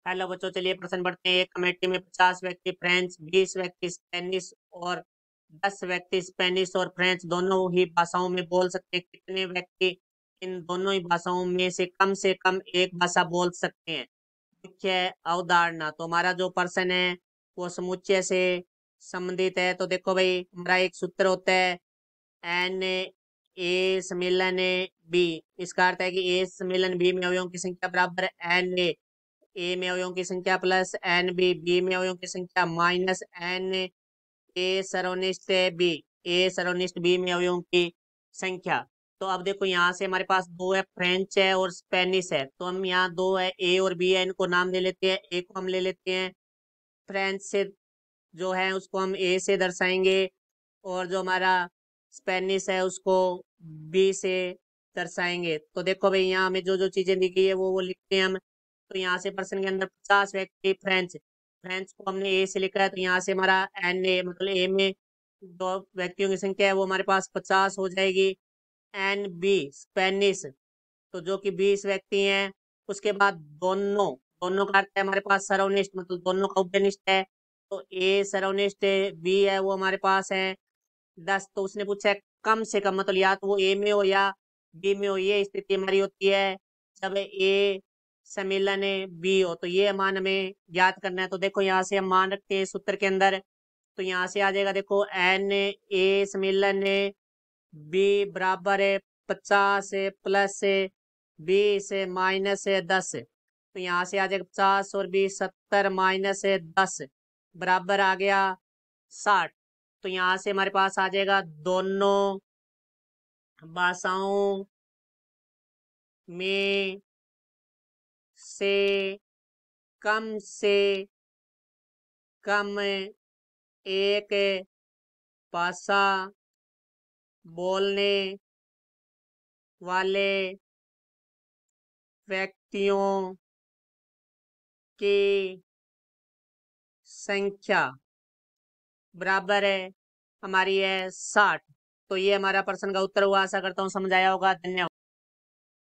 Hello बच्चों, चलिए प्रश्न पढ़ते हैं। एक कमेटी में 50 व्यक्ति फ्रेंच, 20 व्यक्ति स्पेनिश और 10 व्यक्ति स्पेनिश और फ्रेंच दोनों ही भाषाओं में बोल सकते हैं। कितने व्यक्ति इन दोनों ही भाषाओं में से कम एक भाषा बोल सकते हैं? मुख्य अवधारणा। तो हमारा जो प्रश्न है वो समुच्चय से संबंधित है। तो देखो भाई, हमारा एक सूत्र होता है एन ए सम्मेलन बी। इसका अर्थ है कि ए सम्मेलन बी में अवयवों की संख्या बराबर एन ए में अवयवों की संख्या प्लस एन बी, बी में अवयवों की संख्या माइनस एन ए सर्वनिष्ठ बी, ए सर्वनिष्ठ बी में अवयवों की संख्या। तो अब देखो, यहाँ से हमारे पास दो है, फ्रेंच है और स्पेनिश है। तो हम यहाँ दो है ए और बी है, इनको नाम ले लेते हैं। ए को हम ले लेते हैं फ्रेंच से, जो है उसको हम ए से दर्शाएंगे, और जो हमारा स्पेनिश है उसको बी से दर्शाएंगे। तो देखो भाई, यहाँ हमें जो जो चीजें दी गई है वो लिखते हैं हम। तो यहाँ से प्रश्न के अंदर 50 व्यक्ति फ्रेंच, फ्रेंच को हमने ए से लिखा है, तो यहाँ से हमारा एन ए मतलब ए में दो व्यक्तियों की संख्या है वो हमारे पास 50 हो जाएगी। एन बी स्पेनिश, तो जो कि 20 व्यक्ति हैं। उसके बाद दोनों, दोनों का अर्थ है हमारे पास सर्वनिष्ठ, मतलब दोनों का उपनिष्ठ है। तो ए सर्वनिष्ठ, बी है वो हमारे पास है 10। तो उसने पूछा है कम से कम, मतलब या तो वो ए में हो या बी में हो। ये स्थिति हमारी होती है जब ए सम्मेलन बी हो। तो ये मान हमें ज्ञात करना है। तो देखो, यहाँ से हम मान रखते हैं सूत्र के अंदर। तो यहाँ से आ जाएगा, देखो एन ए सम्मेलन बी बराबर है 50 प्लस 20 माइनस 10। तो यहाँ से आ जाएगा 50 और 20 70 माइनस 10 बराबर आ गया 60। तो यहाँ से हमारे पास आ जाएगा दोनों भाषाओं में से से कम एक भाषा बोलने वाले व्यक्तियों की संख्या बराबर है हमारी है 60। तो ये हमारा प्रश्न का उत्तर हुआ। आशा करता हूँ समझ आया होगा। धन्यवाद।